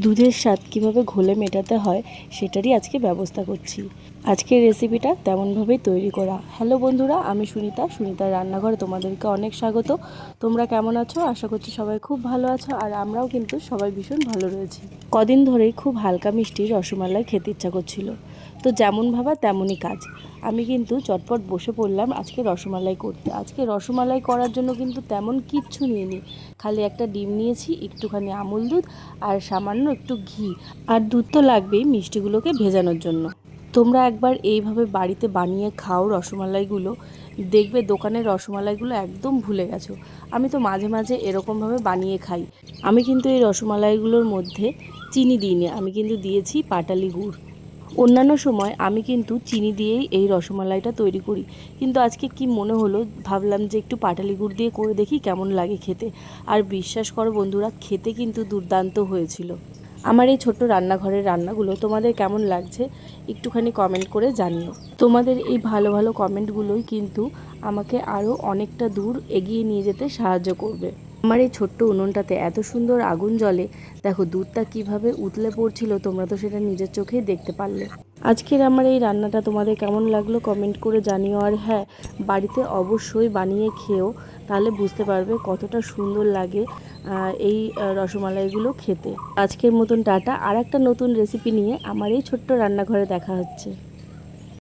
দুধের স্বাদ কীভাবে ঘোলে মেটাতে হয় সেটারই আজকে ব্যবস্থা করছি। আজকের রেসিপিটা তেমনভাবেই তৈরি করা। হ্যালো বন্ধুরা, আমি সুনিতার রান্নাঘরে তোমাদেরকে অনেক স্বাগত। তোমরা কেমন আছো? আশা করছি সবাই খুব ভালো আছো, আর আমরাও কিন্তু সবাই ভীষণ ভালো রয়েছি। কদিন ধরেই খুব হালকা মিষ্টি রসমালাই খেতে ইচ্ছা করছিল, তো যেমন ভাবা তেমনই কাজ। আমি কিন্তু চটপট বসে পড়লাম আজকে রসমালাই করতে। আজকে রসমালাই করার জন্য কিন্তু তেমন কিচ্ছু নিইনি, খালি একটা ডিম নিয়েছি, একটুখানি আমুল দুধ আর সামান্য একটু ঘি, আর দুধ তো লাগবেই মিষ্টিগুলোকে ভেজানোর জন্য। তোমরা একবার এইভাবে বাড়িতে বানিয়ে খাও রসমালাইগুলো, দেখবে দোকানের রসমালাইগুলো একদম ভুলে গেছো। আমি তো মাঝে মাঝে এরকমভাবে বানিয়ে খাই। আমি কিন্তু এই রসমালাইগুলোর মধ্যে চিনি দিইনি, আমি কিন্তু দিয়েছি পাটালি গুড়। অন্যান্য সময় আমি কিন্তু চিনি দিয়েই এই রসমালাইটা তৈরি করি, কিন্তু আজকে কি মনে হলো, ভাবলাম যে একটু পাটালি গুড় দিয়ে করে দেখি কেমন লাগে খেতে। আর বিশ্বাস করো বন্ধুরা, খেতে কিন্তু দুর্দান্ত হয়েছিল। আমার এই ছোট্ট রান্নাঘরের রান্নাগুলো তোমাদের কেমন লাগছে একটুখানি কমেন্ট করে জানিও। তোমাদের এই ভালো ভালো কমেন্টগুলোই কিন্তু আমাকে আরও অনেকটা দূর এগিয়ে নিয়ে যেতে সাহায্য করবে। আমার এই ছোট্ট উনুনটাতে এত সুন্দর আগুন জ্বলে, দেখো দুধটা কিভাবে উতলে পড়ছিল, তোমরা তো সেটা নিজের চোখেই দেখতে পারলে। আজকের আমার এই রান্নাটা তোমাদের কেমন লাগলো কমেন্ট করে জানিও। আর হ্যাঁ, বাড়িতে অবশ্যই বানিয়ে খেও, তাহলে বুঝতে পারবে কতটা সুন্দর লাগে এই রসমালাইগুলো খেতে। আজকের মতন টাটা, আর একটা নতুন রেসিপি নিয়ে আমার এই ছোট্ট রান্নাঘরে দেখা হচ্ছে।